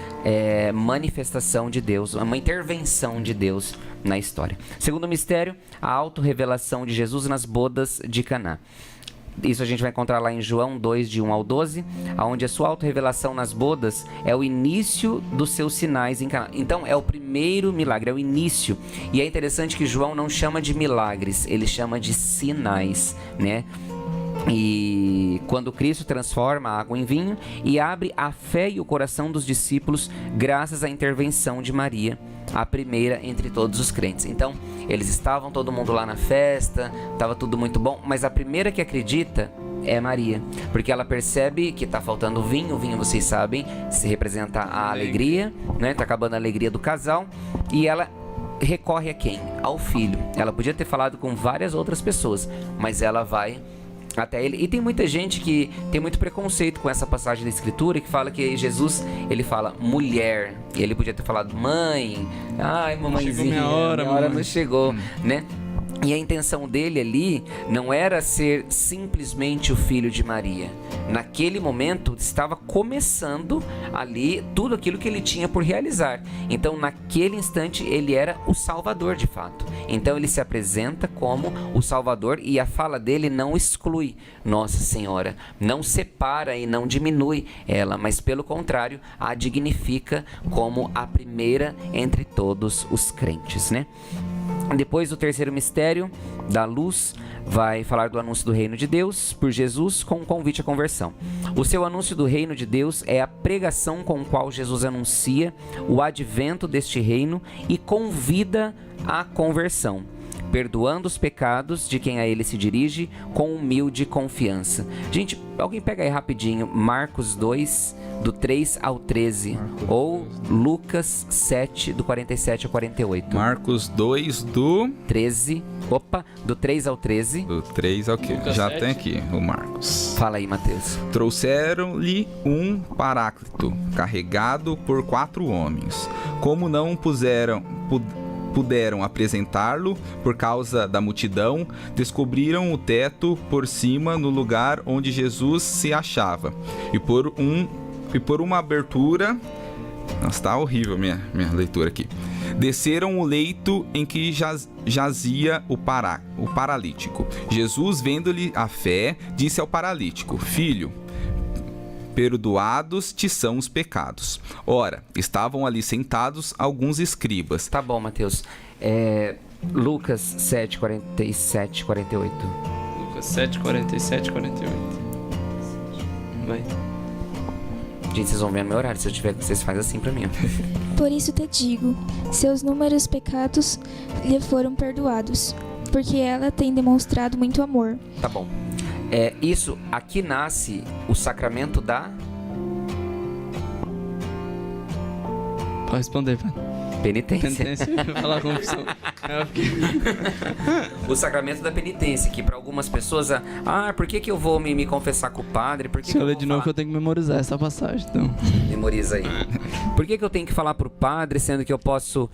manifestação de Deus, uma intervenção de Deus na história. Segundo mistério, a autorrevelação de Jesus nas bodas de Caná. Isso a gente vai encontrar lá em João 2, de 1 ao 12, onde a sua autorrevelação nas bodas é o início dos seus sinais em Caná. Então, é o primeiro milagre, é o início. E é interessante que João não chama de milagres, ele chama de sinais, né? E quando Cristo transforma a água em vinho e abre a fé e o coração dos discípulos graças à intervenção de Maria, a primeira entre todos os crentes. Então, eles estavam todo mundo lá na festa, estava tudo muito bom, mas a primeira que acredita é Maria, porque ela percebe que está faltando vinho. O vinho, vocês sabem, se representa a alegria, né? Está acabando a alegria do casal, e ela recorre a quem? Ao filho. Ela podia ter falado com várias outras pessoas, mas ela vai até ele. E tem muita gente que tem muito preconceito com essa passagem da escritura, que fala que Jesus, ele fala mulher, e ele podia ter falado mãe, ai mamãezinha, chegou minha hora não chegou, né? E a intenção dele ali não era ser simplesmente o filho de Maria. Naquele momento estava começando ali tudo aquilo que ele tinha por realizar. Então, naquele instante, ele era o Salvador de fato. Então, ele se apresenta como o Salvador, e a fala dele não exclui Nossa Senhora, não separa e não diminui ela, mas pelo contrário, a dignifica como a primeira entre todos os crentes, né? Depois, o terceiro mistério da luz vai falar do anúncio do reino de Deus por Jesus com um convite à conversão. O seu anúncio do reino de Deus é a pregação com a qual Jesus anuncia o advento deste reino e convida à conversão, perdoando os pecados de quem a ele se dirige com humilde confiança. Gente, alguém pega aí rapidinho Marcos 2, do 3 ao 13, ou Lucas 7, do 47 ao 48. Marcos 2, do 13, do 3 ao 13. Do 3 ao quê? Lucas Já 7. tem aqui o Marcos. Fala aí, Mateus. Trouxeram-lhe um paráclito, carregado por 4 homens. Como não puderam apresentá-lo por causa da multidão, descobriram o teto por cima no lugar onde Jesus se achava. E por uma abertura... Nossa, tá horrível minha leitura aqui. Desceram o leito em que jazia o paralítico. Jesus, vendo-lhe a fé, disse ao paralítico: Filho, perdoados te são os pecados. Ora, estavam ali sentados alguns escribas. Tá bom, Mateus. Lucas 7, 47, 48. Lucas 7, 47, 48. Vai. Gente, vocês vão ver no meu horário. Se eu tiver, vocês fazem assim pra mim, ó. Por isso te digo, seus inúmeros pecados lhe foram perdoados, porque ela tem demonstrado muito amor. Tá bom. Isso, aqui nasce o sacramento da Pode responder, vai. penitência. Penitência, eu ia falar confissão. O sacramento da penitência, que para algumas pessoas, por que eu vou me confessar com o padre? Por que Deixa que eu ler vou de novo que falar? eu tenho que memorizar essa passagem, então. Memoriza aí. Por que eu tenho que falar pro padre, sendo que eu posso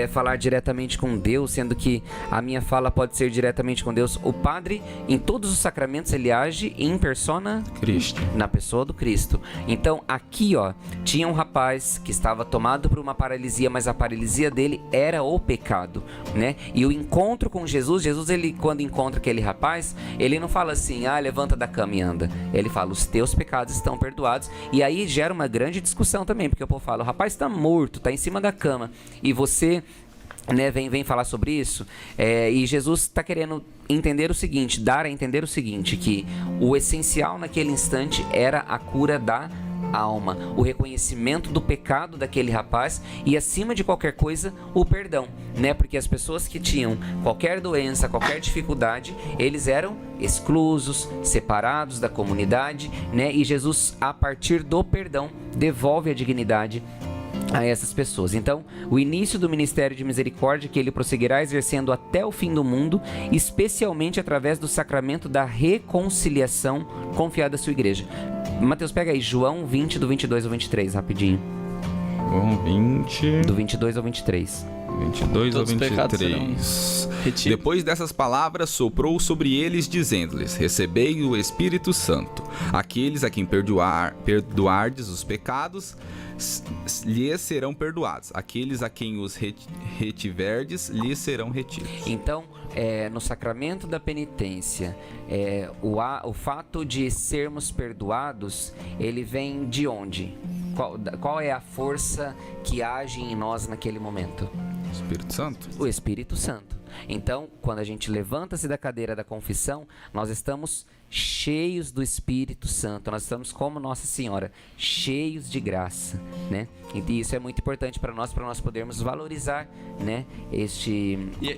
falar diretamente com Deus, sendo que a minha fala pode ser diretamente com Deus? O padre, em todos os sacramentos, ele age em persona Cristo. na pessoa do Cristo. Então, aqui, ó, tinha um rapaz que estava tomado por uma paralisia, mas a paralisia dele era o pecado, né? E o encontro com Jesus, ele, quando encontra aquele rapaz, ele não fala assim, levanta da cama e anda. Ele fala, os teus pecados estão perdoados. E aí gera uma grande discussão também, porque o povo fala, o rapaz está morto, está em cima da cama, e você... vem falar sobre isso, e Jesus está querendo entender o seguinte, dar a entender o seguinte, que o essencial naquele instante era a cura da alma, o reconhecimento do pecado daquele rapaz e, acima de qualquer coisa, o perdão, né? Porque as pessoas que tinham qualquer doença, qualquer dificuldade, eles eram exclusos, separados da comunidade, né? E Jesus, a partir do perdão, devolve a dignidade a essas pessoas. Então, o início do ministério de misericórdia que ele prosseguirá exercendo até o fim do mundo, especialmente através do sacramento da reconciliação confiada à sua igreja. Mateus, pega aí João 20, do 22 ao 23, rapidinho. João 20... Do 22 ao 23. 22 Todos ao os pecados 23. retidos. Depois dessas palavras, soprou sobre eles, dizendo-lhes: Recebei o Espírito Santo. Aqueles a quem perdoardes os pecados, lhes serão perdoados. Aqueles a quem os retiverdes, lhes serão retidos. Então, no sacramento da penitência, o fato de sermos perdoados, ele vem de onde? Qual é a força que age em nós naquele momento? Espírito Santo? O Espírito Santo. Então, quando a gente levanta-se da cadeira da confissão, nós estamos cheios do Espírito Santo. Nós estamos como Nossa Senhora, cheios de graça, né? E isso é muito importante para nós podermos valorizar, né? E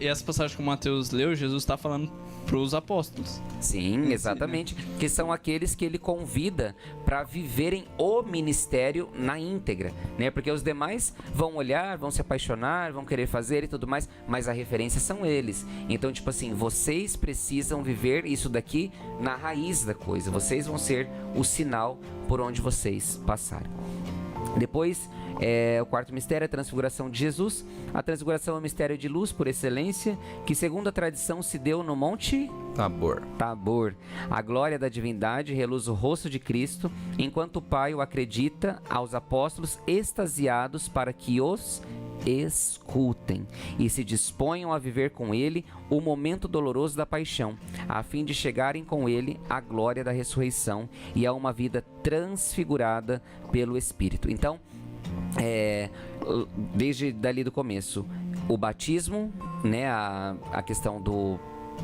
essa passagem que o Mateus leu, Jesus está falando para os apóstolos. Sim, exatamente. Que são aqueles que ele convida para viverem o ministério na íntegra, né? Porque os demais vão olhar, vão se apaixonar, vão querer fazer e tudo mais, mas a referência são eles. Então, tipo assim, vocês precisam viver isso daqui na raiz da coisa. Vocês vão ser o sinal por onde vocês passarem. Depois, o quarto mistério é a transfiguração de Jesus. A transfiguração é um mistério de luz por excelência, que segundo a tradição se deu no Monte Tabor. A glória da divindade reluz o rosto de Cristo, enquanto o Pai o acredita aos apóstolos extasiados para que os escutem e se disponham a viver com ele o momento doloroso da paixão, a fim de chegarem com ele à glória da ressurreição e a uma vida transfigurada pelo Espírito. Então, desde dali do começo, o batismo, né, a questão do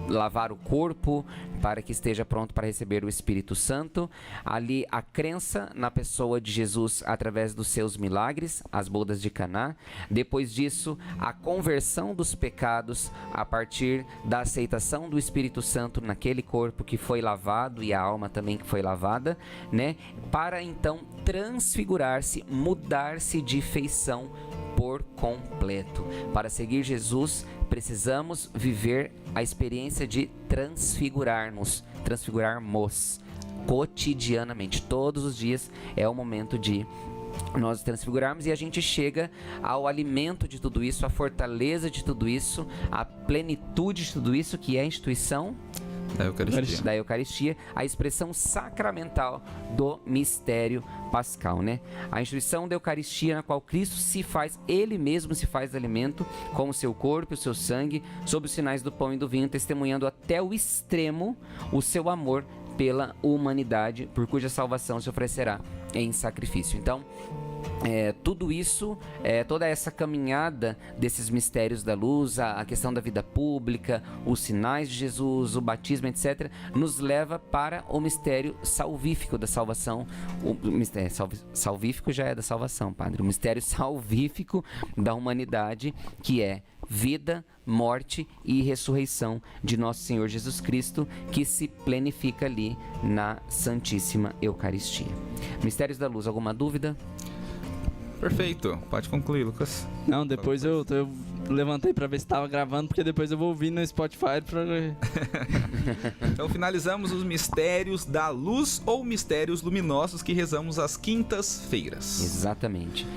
lavar o corpo para que esteja pronto para receber o Espírito Santo. Ali a crença na pessoa de Jesus através dos seus milagres, as bodas de Caná. Depois disso, a conversão dos pecados a partir da aceitação do Espírito Santo naquele corpo que foi lavado e a alma também que foi lavada, né? Para então transfigurar-se, mudar-se de feição por completo. Para seguir Jesus, precisamos viver a experiência de transfigurarmos cotidianamente. Todos os dias é o momento de nós transfigurarmos e a gente chega ao alimento de tudo isso, à fortaleza de tudo isso, à plenitude de tudo isso, que é a instituição da Eucaristia, a expressão sacramental do mistério pascal, né? A instituição da Eucaristia na qual Cristo ele mesmo se faz alimento com o seu corpo e o seu sangue, sob os sinais do pão e do vinho, testemunhando até o extremo o seu amor pela humanidade, por cuja salvação se oferecerá em sacrifício. Então, tudo isso, toda essa caminhada desses mistérios da luz, a questão da vida pública, os sinais de Jesus, o batismo, etc., nos leva para o mistério salvífico da salvação. O mistério salvífico já é da salvação, padre. O mistério salvífico da humanidade, que é vida, morte e ressurreição de nosso Senhor Jesus Cristo, que se plenifica ali na Santíssima Eucaristia. Mistérios da luz, alguma dúvida? Perfeito, pode concluir, Lucas. Não, depois eu levantei pra ver se estava gravando, porque depois eu vou ouvir no Spotify pra... Então finalizamos os mistérios da luz ou mistérios luminosos que rezamos às quintas-feiras. Exatamente.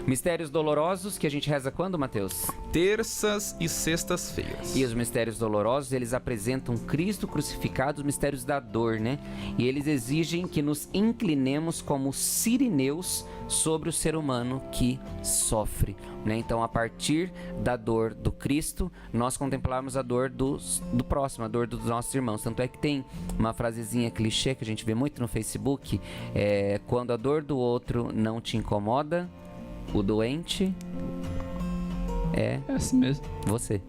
Mistérios dolorosos que a gente reza quando, Mateus? Terças e sextas-feiras. E os mistérios dolorosos, eles apresentam Cristo crucificado, os mistérios da dor, né? E eles exigem que nos inclinemos como sirineus sobre o ser humano que sofre, né? Então, a partir da dor do Cristo, nós contemplamos a dor do próximo, a dor dos nossos irmãos. Tanto é que tem uma frasezinha clichê que a gente vê muito no Facebook, quando a dor do outro não te incomoda, o doente é assim mesmo. Você.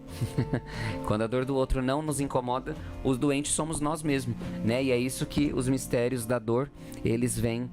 Quando a dor do outro não nos incomoda, os doentes somos nós mesmos, né? E é isso que os mistérios da dor, eles vêm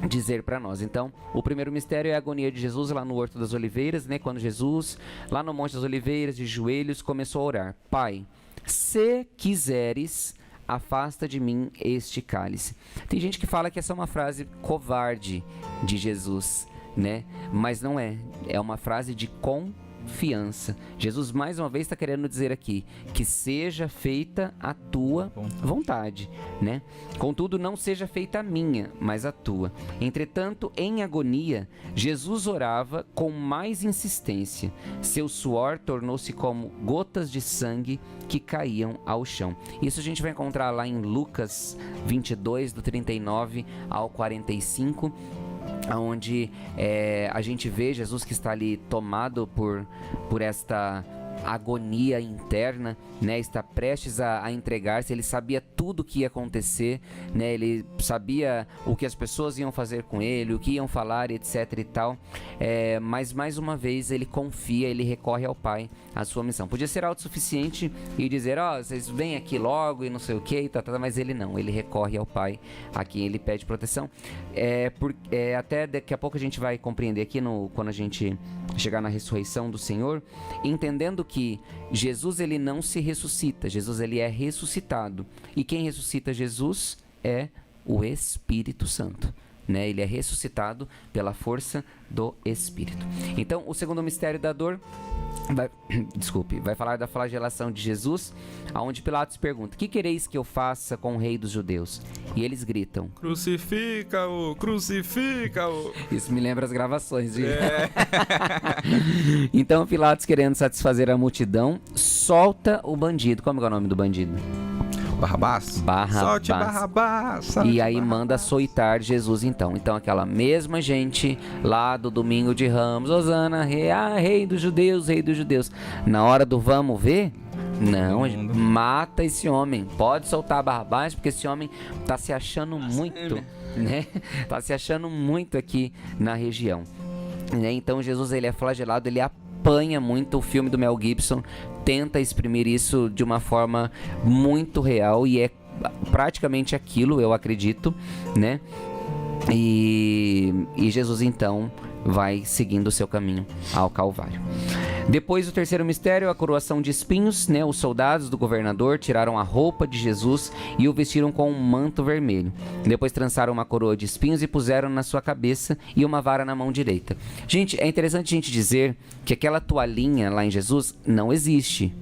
dizer para nós. Então, o primeiro mistério é a agonia de Jesus lá no Horto das Oliveiras, né? Quando Jesus, lá no Monte das Oliveiras, de joelhos, começou a orar: Pai, se quiseres, afasta de mim este cálice. Tem gente que fala que essa é uma frase covarde de Jesus, né? Mas não é. É uma frase de confiança. Jesus mais uma vez está querendo dizer aqui que seja feita a tua vontade, né? Contudo, não seja feita a minha, mas a tua. Entretanto, em agonia, Jesus orava com mais insistência. Seu suor tornou-se como gotas de sangue que caíam ao chão. Isso a gente vai encontrar lá em Lucas 22, do 39 ao 45. onde a gente vê Jesus que está ali tomado por esta agonia interna, né? Está prestes a entregar-se. Ele sabia tudo o que ia acontecer, né? Ele sabia o que as pessoas iam fazer com ele, o que iam falar, etc e tal, mas mais uma vez ele confia, ele recorre ao Pai, a sua missão. Podia ser autossuficiente e dizer, vocês vêm aqui logo e não sei o que, mas ele não, ele recorre ao Pai, a quem ele pede proteção. Até daqui a pouco a gente vai compreender aqui, quando a gente chegar na ressurreição do Senhor, entendendo que Jesus, ele não se ressuscita, Jesus, ele é ressuscitado, e quem ressuscita Jesus é o Espírito Santo, né? Ele é ressuscitado pela força do Espírito. Então, o segundo mistério da dor vai falar da flagelação de Jesus, aonde Pilatos pergunta: que quereis que eu faça com o rei dos judeus? E eles gritam: crucifica-o, crucifica-o. Isso me lembra as gravações, viu? Então Pilatos, querendo satisfazer a multidão, solta o bandido. Como é o nome do bandido? Barrabás. Solte Barrabás. E aí manda açoitar Jesus então. Então aquela mesma gente lá do domingo de Ramos, Hosana, rei dos judeus, rei dos judeus. Na hora do vamos ver, não, mata esse homem. Pode soltar Barrabás, porque esse homem tá se achando muito, né? Tá se achando muito aqui na região, né? Então Jesus, ele é flagelado, ele apanha muito. O filme do Mel Gibson tenta exprimir isso de uma forma muito real, e é praticamente aquilo, eu acredito, né? E Jesus então vai seguindo o seu caminho ao Calvário. Depois, o terceiro mistério, a coroação de espinhos, né? Os soldados do governador tiraram a roupa de Jesus e o vestiram com um manto vermelho. Depois trançaram uma coroa de espinhos e puseram na sua cabeça, e uma vara na mão direita. Gente, é interessante a gente dizer que aquela toalhinha lá em Jesus não existe.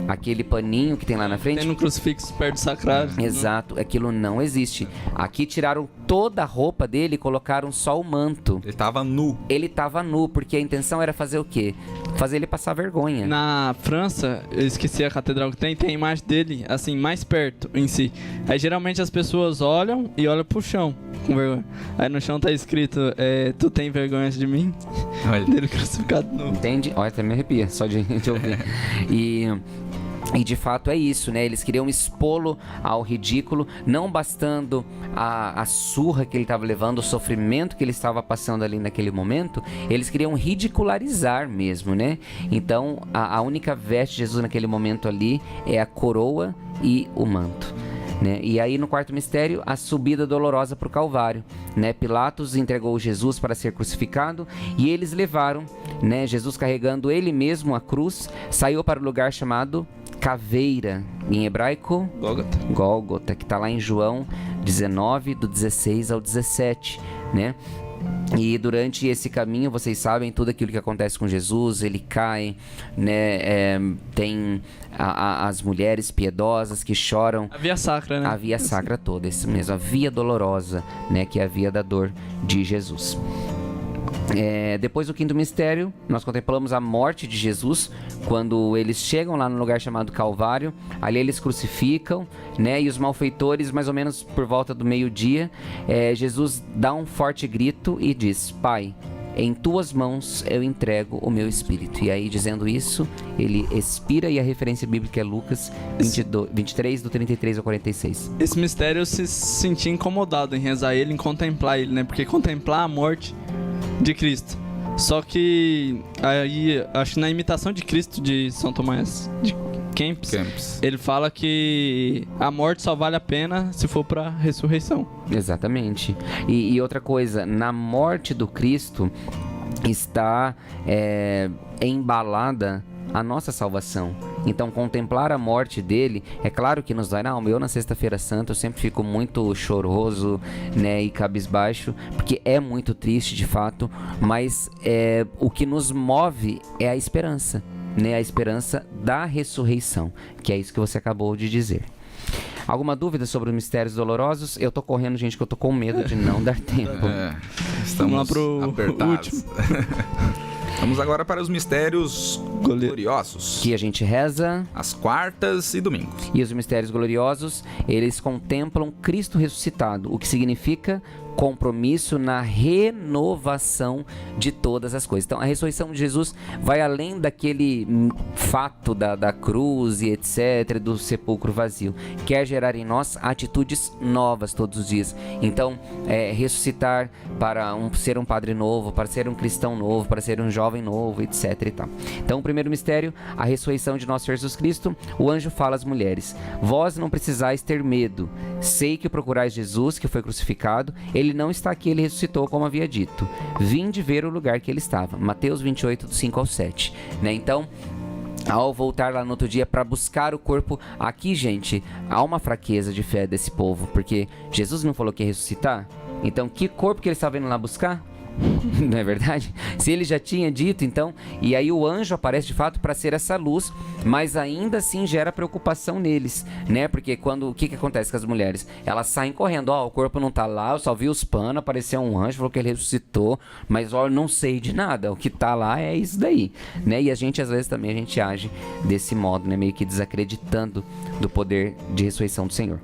Aquele paninho que tem lá na frente, tem no crucifixo perto do sacrário. Exato, aquilo não existe. Aqui tiraram toda a roupa dele e colocaram só o manto. Ele estava nu. Ele estava nu, porque a intenção era fazer o quê? Fazer ele passar vergonha. Na França, eu esqueci a catedral que tem a imagem dele, assim, mais perto em si. Aí geralmente as pessoas olham e olham pro chão com vergonha. Aí no chão tá escrito, tu tem vergonha de mim? Olha. Dele crucificado nu. Entende? Olha, até me arrepia só de ouvir. E de fato é isso, né? Eles queriam expô-lo ao ridículo, não bastando a surra que ele estava levando, o sofrimento que ele estava passando ali naquele momento, eles queriam ridicularizar mesmo, né? Então, a única veste de Jesus naquele momento ali é a coroa e o manto, né? E aí no quarto mistério, a subida dolorosa para o Calvário, né? Pilatos entregou Jesus para ser crucificado e eles levaram, né? Jesus, carregando ele mesmo a cruz, saiu para o lugar chamado Caveira, em hebraico Gólgota, que está lá em João 19, do 16 ao 17, né? E durante esse caminho, vocês sabem tudo aquilo que acontece com Jesus. Ele cai, né? Tem as mulheres piedosas que choram. A via sacra, né? A via sacra toda, isso mesmo, a via dolorosa, né? Que é a via da dor de Jesus. Depois do quinto mistério, nós contemplamos a morte de Jesus, quando eles chegam lá no lugar chamado Calvário. Ali eles crucificam, né? E os malfeitores, mais ou menos por volta do meio-dia, Jesus dá um forte grito e diz: Pai, em tuas mãos eu entrego o meu espírito. E aí, dizendo isso, ele expira, e a referência bíblica é Lucas 23, do 33 ao 46. Esse mistério eu se senti incomodado em rezar ele, em contemplar ele, né? Porque contemplar a morte de Cristo. Só que aí, acho que na imitação de Cristo de São Tomás de Kempis, ele fala que a morte só vale a pena se for para ressurreição. Exatamente. E outra coisa, na morte do Cristo está embalada a nossa salvação. Então, contemplar a morte dele, é claro que nos dói na alma. Eu, na Sexta-feira Santa, eu sempre fico muito choroso, né, e cabisbaixo, porque é muito triste, de fato, mas o que nos move é a esperança, né, a esperança da ressurreição, que é isso que você acabou de dizer. Alguma dúvida sobre os mistérios dolorosos? Eu tô correndo, gente, que eu tô com medo de não dar tempo. Estamos lá pro apertados. último. Vamos agora para os mistérios gloriosos, Que a gente reza as quartas e domingos. E os mistérios gloriosos, eles contemplam Cristo ressuscitado, o que significa compromisso na renovação de todas as coisas. Então, a ressurreição de Jesus vai além daquele fato da cruz e etc., do sepulcro vazio. Quer gerar em nós atitudes novas todos os dias. Então, ressuscitar para ser um padre novo, para ser um cristão novo, para ser um jovem novo, etc. e tal. Então, o primeiro mistério, a ressurreição de nosso Senhor Jesus Cristo. O anjo fala às mulheres: vós não precisais ter medo. Sei que procurais Jesus, que foi crucificado. Ele não está aqui, ele ressuscitou, como havia dito. Vinde ver o lugar que ele estava. Mateus 28, do 5 ao 7. Né? Então, ao voltar lá no outro dia para buscar o corpo, aqui, gente, há uma fraqueza de fé desse povo, porque Jesus não falou que ia ressuscitar. Então, que corpo que ele estava indo lá buscar? Não é verdade? Se ele já tinha dito, então, e aí o anjo aparece de fato para ser essa luz, mas ainda assim gera preocupação neles, né? Porque o que acontece com as mulheres? Elas saem correndo: ó, o corpo não tá lá, eu só vi os panos, apareceu um anjo, falou que ele ressuscitou, mas ó, eu não sei de nada, o que tá lá é isso daí, né? E a gente, às vezes, também a gente age desse modo, né? Meio que desacreditando do poder de ressurreição do Senhor.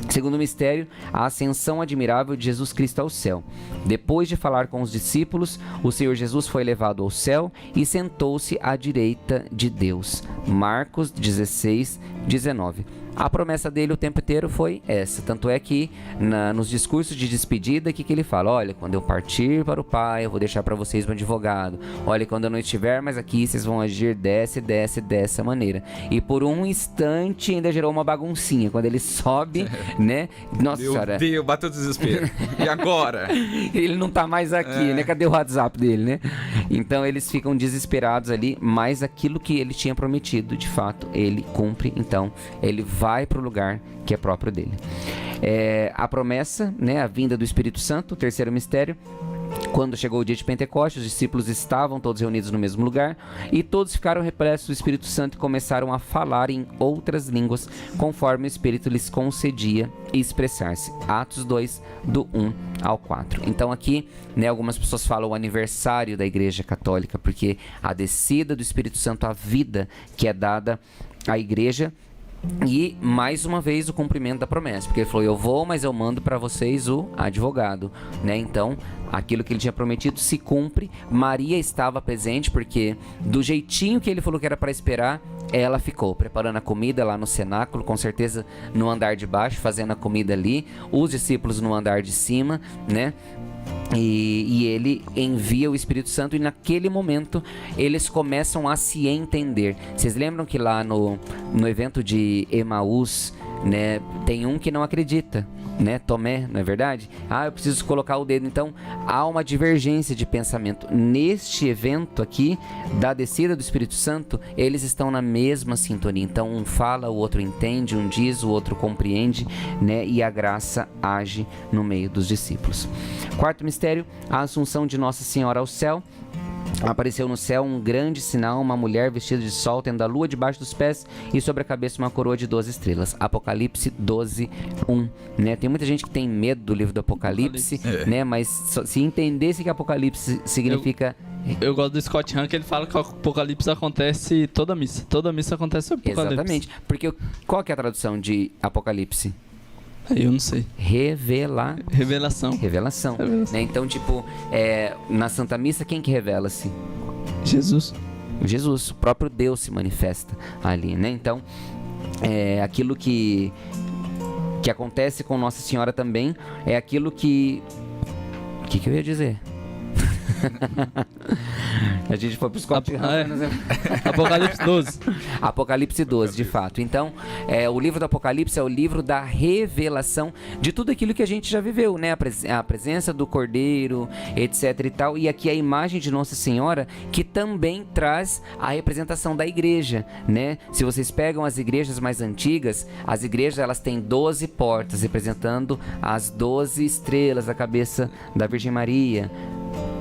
Segundo mistério, a ascensão admirável de Jesus Cristo ao céu. Depois de falar com os discípulos, o Senhor Jesus foi levado ao céu e sentou-se à direita de Deus. Marcos 16, 19. A promessa dele o tempo inteiro foi essa. Tanto é que nos discursos de despedida, que ele fala: olha, quando eu partir para o Pai, eu vou deixar para vocês um advogado. Olha, quando eu não estiver mais aqui, vocês vão agir dessa maneira. E por um instante ainda gerou uma baguncinha. Quando ele sobe, né? Nossa senhora. Meu Deus, bateu o desespero. E agora? Ele não tá mais aqui, né? Cadê o WhatsApp dele, né? Então eles ficam desesperados ali, mas aquilo que ele tinha prometido, de fato, ele cumpre. Então ele vai para o lugar que é próprio dele. A promessa, né? A vinda do Espírito Santo, o terceiro mistério. Quando chegou o dia de Pentecostes, os discípulos estavam todos reunidos no mesmo lugar e todos ficaram repletos do Espírito Santo e começaram a falar em outras línguas, conforme o Espírito lhes concedia expressar-se. Atos 2, do 1 ao 4. Então aqui, né, algumas pessoas falam o aniversário da Igreja Católica, porque a descida do Espírito Santo, a vida que é dada à Igreja, e mais uma vez o cumprimento da promessa, porque ele falou: eu vou, mas eu mando para vocês o advogado, né? Então aquilo que ele tinha prometido se cumpre. Maria estava presente, porque do jeitinho que ele falou que era para esperar, ela ficou preparando a comida lá no cenáculo, com certeza no andar de baixo, fazendo a comida ali, os discípulos no andar de cima, né? E ele envia o Espírito Santo e naquele momento eles começam a se entender. Vocês lembram que lá no evento de Emaús, né, tem um que não acredita, né, Tomé, não é verdade? Eu preciso colocar o dedo. Então há uma divergência de pensamento. Neste evento aqui da descida do Espírito Santo, eles estão na mesma sintonia. Então um fala, o outro entende, um diz, o outro compreende, né, e a graça age no meio dos discípulos. Quarto mistério, a assunção de Nossa Senhora ao céu. Apareceu no céu um grande sinal, uma mulher vestida de sol, tendo a lua debaixo dos pés e sobre a cabeça uma coroa de 12 estrelas. Apocalipse 12, 1. Né? Tem muita gente que tem medo do livro do Apocalipse, né? Mas se entendesse que Apocalipse significa... Eu gosto do Scott Hahn, que ele fala que o Apocalipse acontece toda missa. Toda missa acontece o Apocalipse. Exatamente. Porque qual que é a tradução de Apocalipse? Eu não sei. Revelação. Revelação. Né? Então, tipo, na Santa Missa, quem que revela-se? Jesus. Jesus, o próprio Deus se manifesta ali, né? Então, aquilo que acontece com Nossa Senhora também é aquilo que... O que eu ia dizer? A gente foi pro Scott Hahn. Apocalipse 12. Apocalipse 12, de fato. Então, o livro do Apocalipse é o livro da revelação de tudo aquilo que a gente já viveu, né? A presença do Cordeiro, etc e tal. E aqui a imagem de Nossa Senhora, que também traz a representação da igreja, né? Se vocês pegam as igrejas mais antigas, as igrejas, elas têm 12 portas, representando as 12 estrelas da cabeça da Virgem Maria.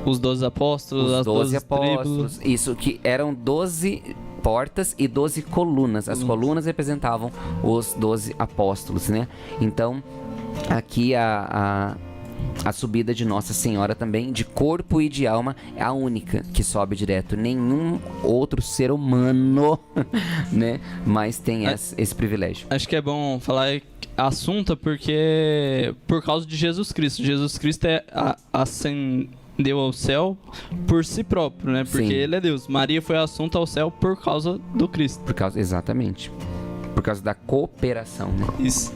Os 12 apóstolos, os as 12 apóstolos. Tribos. Isso, que eram 12 portas e 12 colunas. As colunas representavam os 12 apóstolos, né? Então, aqui A subida de Nossa Senhora também, de corpo e de alma, é a única que sobe direto. Nenhum outro ser humano, né, mas tem esse privilégio. Acho que é bom falar Assunta porque por causa de Jesus Cristo. Jesus Cristo ascendeu ao céu por si próprio, né? Porque Sim. ele é Deus. Maria foi assunta ao céu por causa do Cristo. Exatamente. Por causa da cooperação, né? Isso.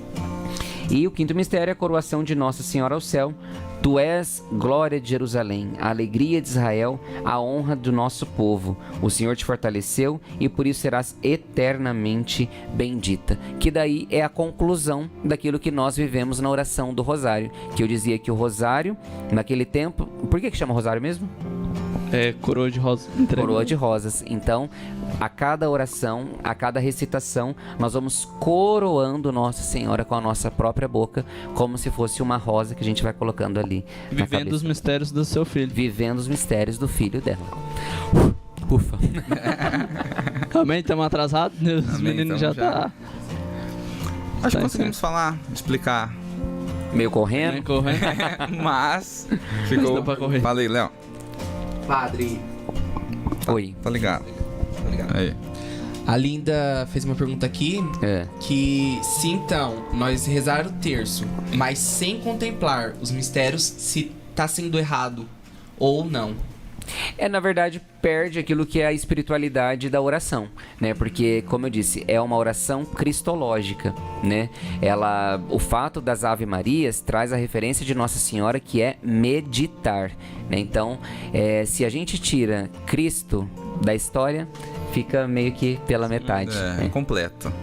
E o quinto mistério é a coroação de Nossa Senhora ao céu. Tu és glória de Jerusalém, a alegria de Israel, a honra do nosso povo. O Senhor te fortaleceu e por isso serás eternamente bendita. Que daí é a conclusão daquilo que nós vivemos na oração do Rosário. Que eu dizia que o Rosário, naquele tempo... Por que chama Rosário mesmo? É coroa de rosas. Coroa de rosas. Então, a cada oração, a cada recitação, nós vamos coroando Nossa Senhora com a nossa própria boca, como se fosse uma rosa que a gente vai colocando ali na Vivendo cabeça. os mistérios do seu filho. Vivendo os mistérios do filho dela. Ufa. Também estamos atrasados. Os Amém, meninos então já já. tá. Acho que Tá conseguimos falar, explicar. Meio correndo. Né, correndo. Mas Mas ficou. dá pra correr. Falei, Léo. Padre, Oi. Tá ligado. tá ligado? Aí. A Linda fez uma pergunta aqui, É. que se então nós rezar o terço, mas sem contemplar os mistérios, se tá sendo errado ou não. Na verdade, perde aquilo que é a espiritualidade da oração, né? Porque, como eu disse, é uma oração cristológica, né? O fato das Ave Marias traz a referência de Nossa Senhora, que é meditar, né? Então, se a gente tira Cristo da história, fica meio que pela metade. É, né? incompleto.